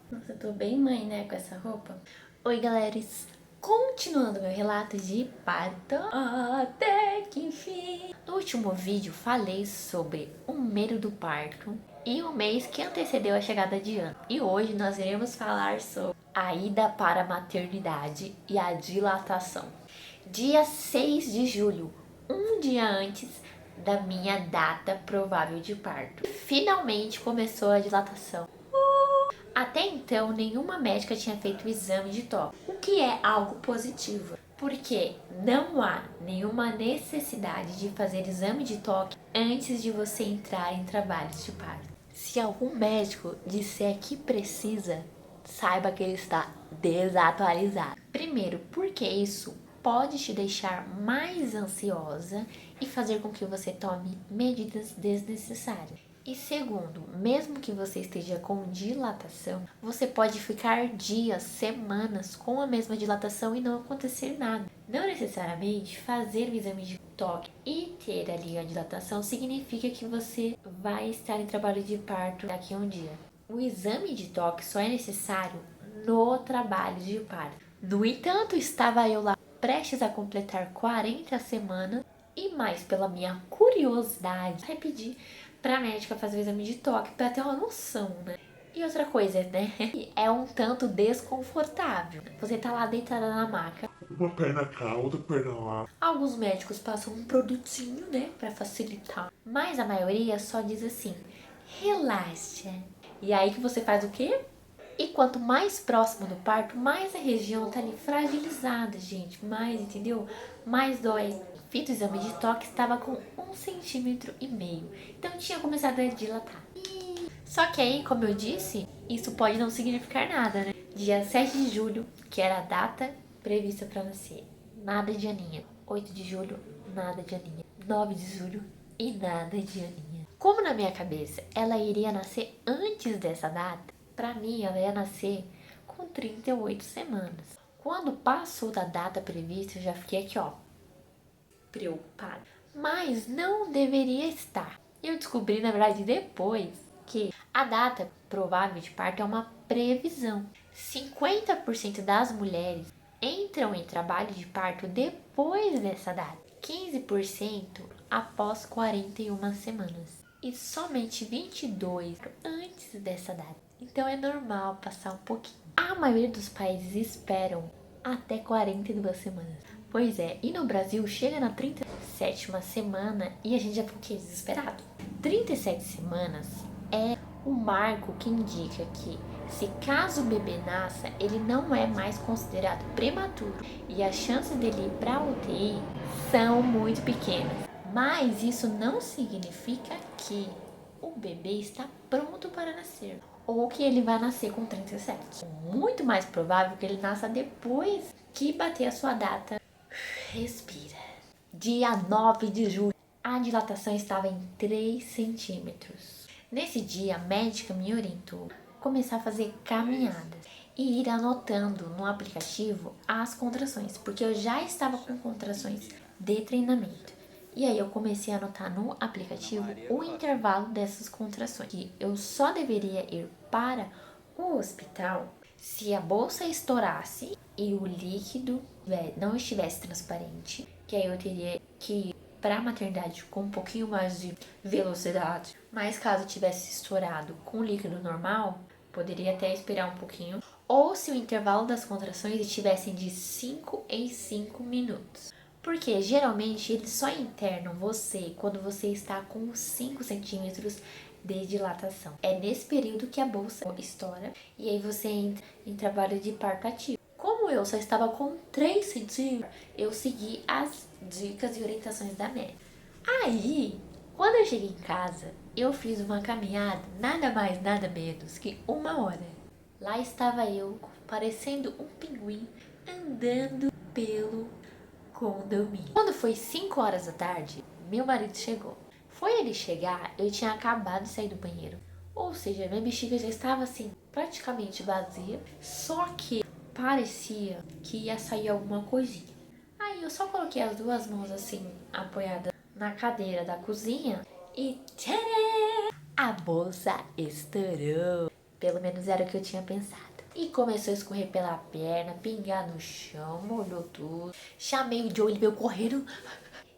Nossa, eu tô bem mãe, né, com essa roupa. Oi, galera. Continuando meu relato de parto, até que enfim. No último vídeo falei sobre o medo do parto e o mês que antecedeu a chegada de Ana. E hoje nós iremos falar sobre a ida para a maternidade e a dilatação. Dia 6 de julho, um dia antes da minha data provável de parto. Finalmente começou a dilatação. Até então, nenhuma médica tinha feito o exame de toque, o que é algo positivo, porque não há nenhuma necessidade de fazer exame de toque antes de você entrar em trabalhos de parto. Se algum médico disser que precisa, saiba que ele está desatualizado. Primeiro, porque isso pode te deixar mais ansiosa e fazer com que você tome medidas desnecessárias. E segundo, mesmo que você esteja com dilatação, você pode ficar dias, semanas com a mesma dilatação e não acontecer nada. Não necessariamente fazer o exame de toque e ter ali a dilatação significa que você vai estar em trabalho de parto daqui a um dia. O exame de toque só é necessário no trabalho de parto. No entanto, estava eu lá prestes a completar 40 semanas e mais pela minha curiosidade, pedir para a médica fazer o exame de toque para ter uma noção, né? E outra coisa, né? É um tanto desconfortável. Você tá lá deitada na maca. Uma perna cá, outra perna lá. Alguns médicos passam um produtinho, né, para facilitar. Mas a maioria só diz assim: relaxa. E aí que você faz o quê? E quanto mais próximo do parto, mais a região tá ali fragilizada, gente. Mais, entendeu? Mais dói. Fiz o exame de toque, estava com 1,5 cm. Então tinha começado a dilatar. Só que aí, como eu disse, isso pode não significar nada, né? Dia 7 de julho, que era a data prevista para nascer, nada de Aninha. 8 de julho, nada de Aninha. 9 de julho e nada de Aninha. Como na minha cabeça ela iria nascer antes dessa data, pra mim ela ia nascer com 38 semanas. Quando passou da data prevista, eu já fiquei aqui, ó, preocupada. Mas não deveria estar. Eu descobri, na verdade, depois que a data provável de parto é uma previsão. 50% das mulheres entram em trabalho de parto depois dessa data, 15% após 41 semanas e somente 22% antes dessa data. Então é normal passar um pouquinho. A maioria dos países esperam até 42 semanas. Pois é, e no Brasil chega na 37ª semana e a gente já ficou desesperado. 37 semanas é o marco que indica que, se caso o bebê nasça, ele não é mais considerado prematuro e as chances dele ir para a UTI são muito pequenas. Mas isso não significa que o bebê está pronto para nascer ou que ele vai nascer com 37. É muito mais provável que ele nasça depois que bater a sua data. Respira. Dia 9 de julho, a dilatação estava em 3 centímetros. Nesse dia, a médica me orientou a começar a fazer caminhadas e ir anotando no aplicativo as contrações, porque eu já estava com contrações de treinamento. E aí eu comecei a anotar no aplicativo o intervalo dessas contrações, que eu só deveria ir para o hospital se a bolsa estourasse e o líquido não estivesse transparente, que aí eu teria que ir para a maternidade com um pouquinho mais de velocidade. Mas caso tivesse estourado com líquido normal, poderia até esperar um pouquinho. Ou se o intervalo das contrações estivessem de 5 em 5 minutos. Porque geralmente eles só internam você quando você está com 5 centímetros de dilatação. É nesse período que a bolsa estoura e aí você entra em trabalho de parto ativo. Como eu só estava com 3 centímetros, eu segui as dicas e orientações da médica. Aí, quando eu cheguei em casa, eu fiz uma caminhada, nada mais, nada menos que 1 hora. Lá estava eu, parecendo um pinguim, andando pelo condomínio. Quando foi 5 horas da tarde, meu marido chegou. Foi ele chegar, eu tinha acabado de sair do banheiro. Ou seja, minha bexiga já estava assim, praticamente vazia. Só que parecia que ia sair alguma coisinha. Aí eu só coloquei as duas mãos assim, apoiadas na cadeira da cozinha e tcharam! A bolsa estourou. Pelo menos era o que eu tinha pensado. E começou a escorrer pela perna, pingar no chão, molhou tudo. Chamei o Joe, ele veio correndo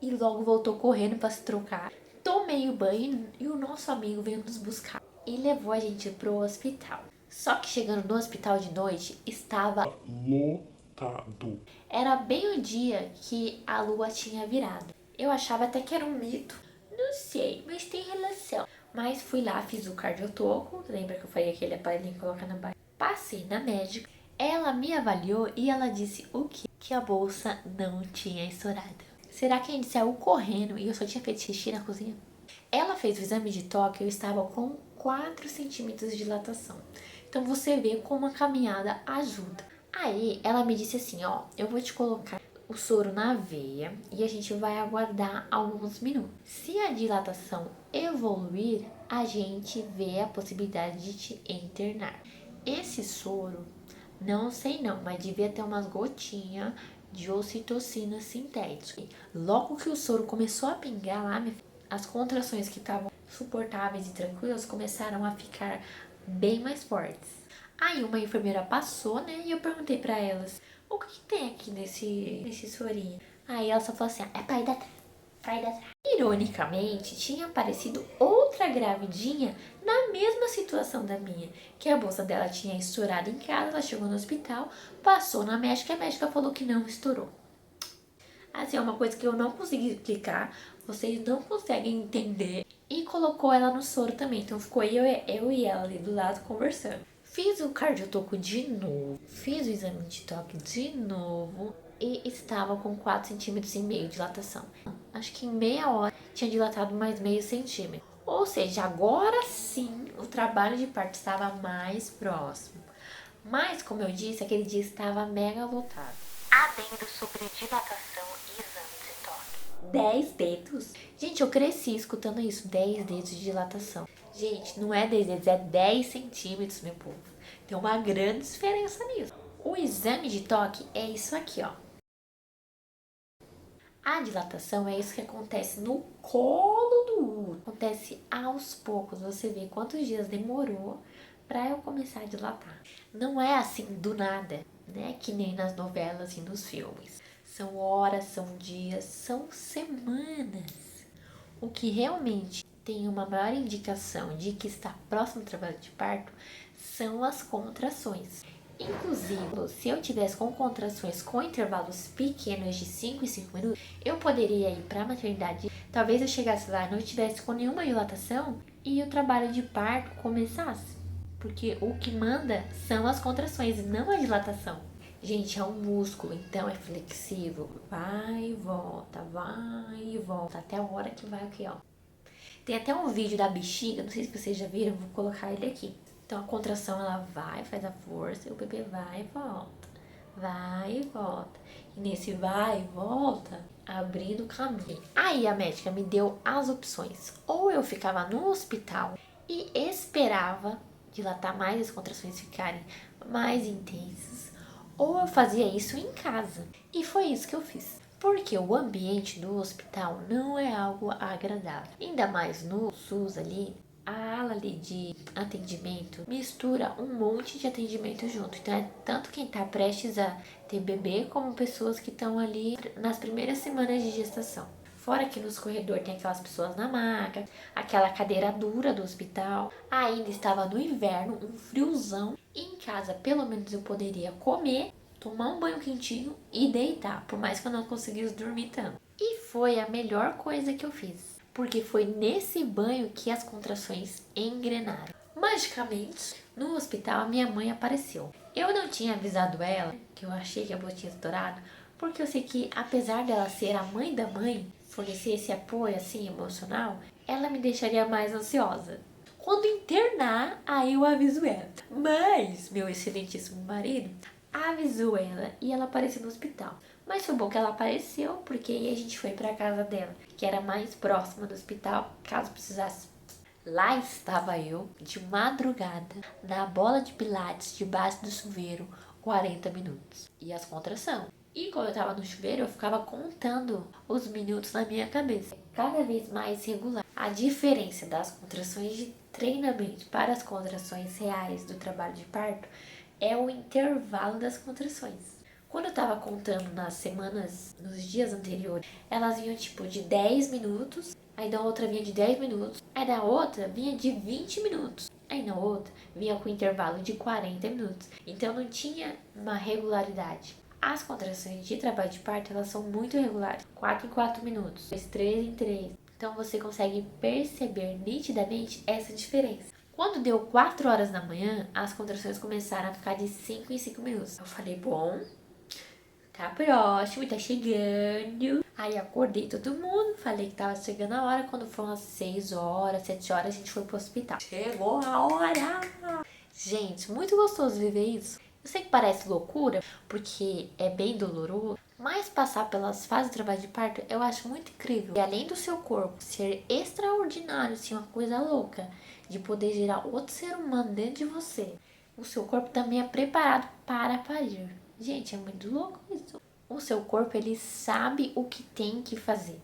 e logo voltou correndo para se trocar. Tomei o banho e o nosso amigo veio nos buscar e levou a gente pro hospital. Só que chegando no hospital de noite, estava Lotado. era bem o dia que a lua tinha virado. Eu achava até que era um mito. Não sei, mas tem relação. Mas fui lá, fiz o cardiotoco. Lembra que eu falei aquele aparelhinho que coloca na barriga? Passei na médica. Ela me avaliou e ela disse o quê? Que a bolsa não tinha estourado. Será que a gente saiu correndo e eu só tinha feito xixi na cozinha? Ela fez o exame de toque e eu estava com 4 centímetros de dilatação. Então você vê como a caminhada ajuda. Aí ela me disse assim, ó, eu vou te colocar o soro na veia e a gente vai aguardar alguns minutos. Se a dilatação evoluir, a gente vê a possibilidade de te internar. Esse soro, não sei não, mas devia ter umas gotinhas de ocitocina sintética. Logo que o soro começou a pingar lá, as contrações que estavam suportáveis e tranquilas começaram a ficar bem mais fortes. Aí uma enfermeira passou, né, e eu perguntei pra elas, o que tem aqui nesse sorinho? Aí ela só falou assim, é pra ir da trás, pra ir da trás. Ironicamente, tinha aparecido outra gravidinha na mesma situação da minha, que a bolsa dela tinha estourado em casa, ela chegou no hospital, passou na médica, a médica falou que não estourou. Assim, é uma coisa que eu não consegui explicar, vocês não conseguem entender. E colocou ela no soro também, então ficou eu e ela ali do lado conversando. Fiz o cardiotoco de novo, fiz o exame de toque de novo e estava com 4,5 cm de dilatação. Acho que em meia hora tinha dilatado mais meio centímetro. Ou seja, agora sim o trabalho de parto estava mais próximo. Mas, como eu disse, aquele dia estava mega lotado. Adendo sobre dilatação e exame de toque. 10 dedos? Gente, eu cresci escutando isso, 10 dedos de dilatação. Gente, não é 10 dedos, é 10 centímetros, meu povo. Tem uma grande diferença nisso. O exame de toque é isso aqui, ó. A dilatação é isso que acontece no colo do útero. Acontece aos poucos, você vê quantos dias demorou para eu começar a dilatar. Não é assim do nada, né? Que nem nas novelas e nos filmes. São horas, são dias, são semanas. O que realmente tem uma maior indicação de que está próximo do trabalho de parto são as contrações. Inclusive, se eu tivesse com contrações com intervalos pequenos de 5 em 5 minutos, eu poderia ir para a maternidade. Talvez eu chegasse lá e não tivesse com nenhuma dilatação e o trabalho de parto começasse. Porque o que manda são as contrações e não a dilatação. Gente, é um músculo, então é flexível. Vai e volta, até a hora que vai aqui, ó. Tem até um vídeo da bexiga, não sei se vocês já viram, vou colocar ele aqui. Então a contração ela vai, faz a força e o bebê vai e volta. Vai e volta. E nesse vai e volta, abrindo o caminho. Aí a médica me deu as opções. Ou eu ficava no hospital e esperava dilatar mais, as contrações ficarem mais intensas. Ou eu fazia isso em casa. E foi isso que eu fiz. Porque o ambiente do hospital não é algo agradável. Ainda mais no SUS ali, a ala ali de atendimento mistura um monte de atendimento junto. Então é tanto quem tá prestes a ter bebê, como pessoas que estão ali nas primeiras semanas de gestação. Fora que nos corredores tem aquelas pessoas na maca, aquela cadeira dura do hospital. Ainda estava no inverno, um friozão. E em casa, pelo menos eu poderia comer, tomar um banho quentinho e deitar, por mais que eu não conseguisse dormir tanto. E foi a melhor coisa que eu fiz, porque foi nesse banho que as contrações engrenaram. Magicamente, no hospital, a minha mãe apareceu. Eu não tinha avisado ela que eu achei que a bolsa tinha estourado, porque eu sei que, apesar dela ser a mãe da mãe, fornecer esse apoio assim emocional, ela me deixaria mais ansiosa. Quando internar, aí eu aviso ela. Mas meu excelentíssimo marido avisou ela e ela apareceu no hospital. Mas foi bom que ela apareceu, porque aí a gente foi para casa dela, que era mais próxima do hospital, caso precisasse. Lá estava eu, de madrugada, na bola de pilates, debaixo do chuveiro, 40 minutos. E as contrações. E quando eu tava no chuveiro, eu ficava contando os minutos na minha cabeça. Cada vez mais regular. A diferença das contrações de treinamento para as contrações reais do trabalho de parto é o intervalo das contrações. Quando eu tava contando nas semanas, nos dias anteriores, elas vinham tipo de 10 minutos, aí na outra vinha de 10 minutos, aí na outra vinha de 20 minutos, aí na outra vinha com intervalo de 40 minutos. Então não tinha uma regularidade. As contrações de trabalho de parto, elas são muito regulares, 4 em 4 minutos, 3 em 3. Então você consegue perceber nitidamente essa diferença. Quando deu 4 horas da manhã, as contrações começaram a ficar de 5 em 5 minutos. Eu falei, bom, tá próximo, tá chegando. Aí acordei todo mundo, falei que tava chegando a hora. Quando foi umas 6 horas, 7 horas, a gente foi pro hospital. Chegou a hora! Gente, muito gostoso viver isso. Eu sei que parece loucura, porque é bem doloroso, mas passar pelas fases de trabalho de parto eu acho muito incrível. E além do seu corpo ser extraordinário, assim, uma coisa louca, de poder gerar outro ser humano dentro de você, o seu corpo também é preparado para parir. Gente, é muito louco isso. O seu corpo, ele sabe o que tem que fazer.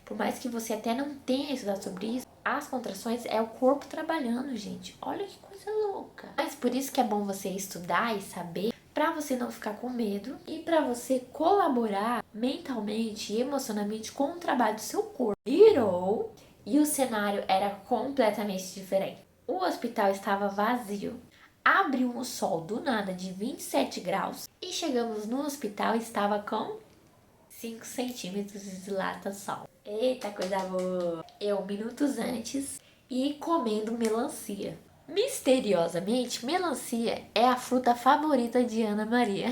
Por mais que você até não tenha estudado sobre isso, as contrações é o corpo trabalhando, gente. Olha que coisa louca. Mas por isso que é bom você estudar e saber, para você não ficar com medo e para você colaborar mentalmente e emocionalmente com o trabalho do seu corpo. Virou e o cenário era completamente diferente. O hospital estava vazio. Abriu um sol do nada de 27 graus e chegamos no hospital e estava com 5 centímetros de dilatação. Eita, coisa boa! Eu, minutos antes, e comendo melancia. Misteriosamente, melancia é a fruta favorita de Ana Maria.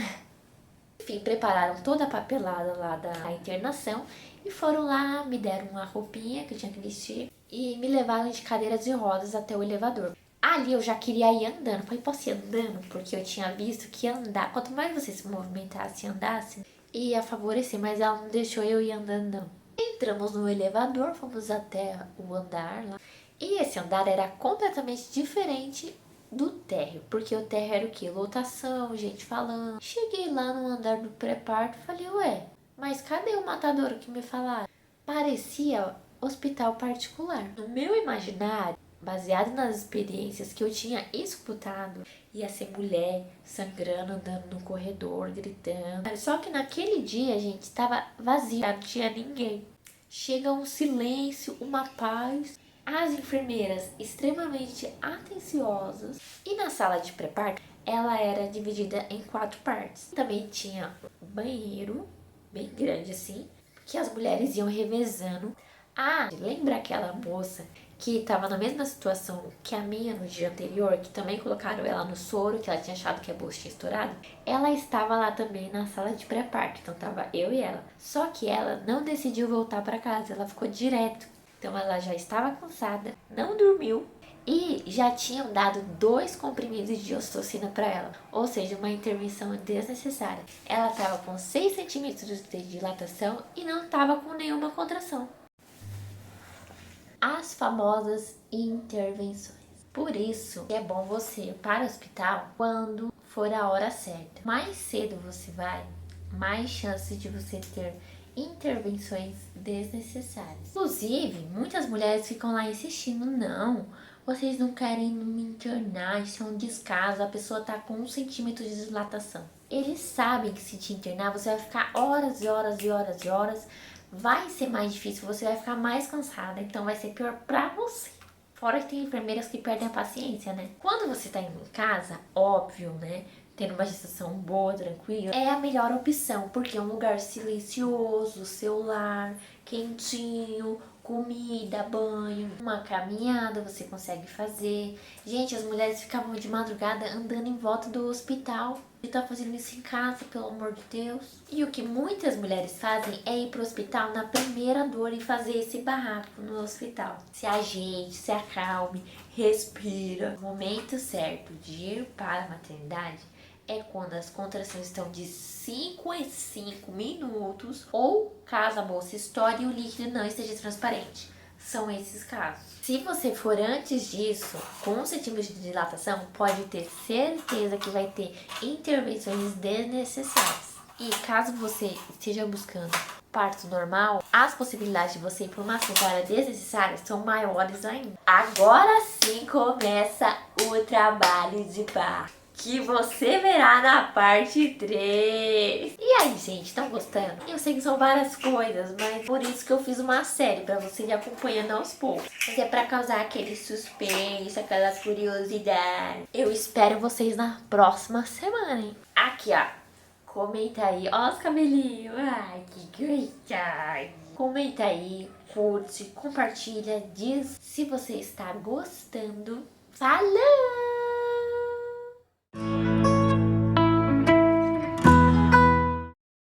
Enfim, prepararam toda a papelada lá da internação e foram lá, me deram uma roupinha que eu tinha que vestir e me levaram de cadeiras de rodas até o elevador. Ali eu já queria ir andando. Falei, posso ir andando? Porque eu tinha visto que andar, quanto mais você se movimentasse e andasse, ia favorecer, mas ela não deixou eu ir andando, não. Entramos no elevador, fomos até o andar lá. E esse andar era completamente diferente do térreo, porque o térreo era o quê? Lotação, gente falando. Cheguei lá no andar do pré-parto e falei, ué, mas cadê o matadouro que me falaram? Parecia hospital particular. No meu imaginário, baseado nas experiências que eu tinha escutado, ia ser mulher sangrando, andando no corredor, gritando. Só que naquele dia, gente, estava vazio, não tinha ninguém. Chega um silêncio, uma paz. As enfermeiras extremamente atenciosas. E na sala de pré-parto, ela era dividida em 4 partes. Também tinha banheiro, bem grande assim, que as mulheres iam revezando. Ah, lembra aquela moça que estava na mesma situação que a minha no dia anterior, que também colocaram ela no soro, que ela tinha achado que a bolsa tinha estourado? Ela estava lá também na sala de pré-parto, então tava eu e ela. Só que ela não decidiu voltar para casa, ela ficou direto. Então ela já estava cansada, não dormiu e já tinham dado 2 comprimidos de ocitocina para ela, ou seja, uma intervenção desnecessária. Ela estava com 6 centímetros de dilatação e não estava com nenhuma contração. As famosas intervenções. Por isso é bom você ir para o hospital quando for a hora certa. Mais cedo você vai, mais chance de você ter intervenções desnecessárias. Inclusive, muitas mulheres ficam lá insistindo, não, vocês não querem me internar, isso é um descaso, a pessoa tá com 1 centímetro de dilatação. Eles sabem que se te internar, você vai ficar horas e horas e horas e horas, vai ser mais difícil, você vai ficar mais cansada, então vai ser pior pra você. Fora que tem enfermeiras que perdem a paciência, né? Quando você tá indo em casa, óbvio, né? Tendo uma gestação boa, tranquila, é a melhor opção, porque é um lugar silencioso, celular, quentinho, comida, banho, uma caminhada você consegue fazer. Gente, as mulheres ficavam de madrugada andando em volta do hospital. E tá fazendo isso em casa, pelo amor de Deus. E o que muitas mulheres fazem é ir pro hospital na primeira dor e fazer esse barraco no hospital. Se ajeite, se acalme, respira. O momento certo de ir para a maternidade é quando as contrações estão de 5 em 5 minutos ou caso a bolsa estoure e o líquido não esteja transparente. São esses casos. Se você for antes disso, com 1 centímetro de dilatação, pode ter certeza que vai ter intervenções desnecessárias. E caso você esteja buscando parto normal, as possibilidades de você ir para uma cesárea desnecessária são maiores ainda. Agora sim começa o trabalho de parto, que você verá na parte 3. E aí, gente, estão gostando? Eu sei que são várias coisas, mas por isso que eu fiz uma série, pra você ir acompanhando aos poucos. Mas é pra causar aquele suspense, aquela curiosidade. Eu espero vocês na próxima semana, hein? Aqui, ó. Comenta aí. Ó os cabelinhos. Ai, que gostoso. Comenta aí, curte, compartilha, diz se você está gostando. Falou!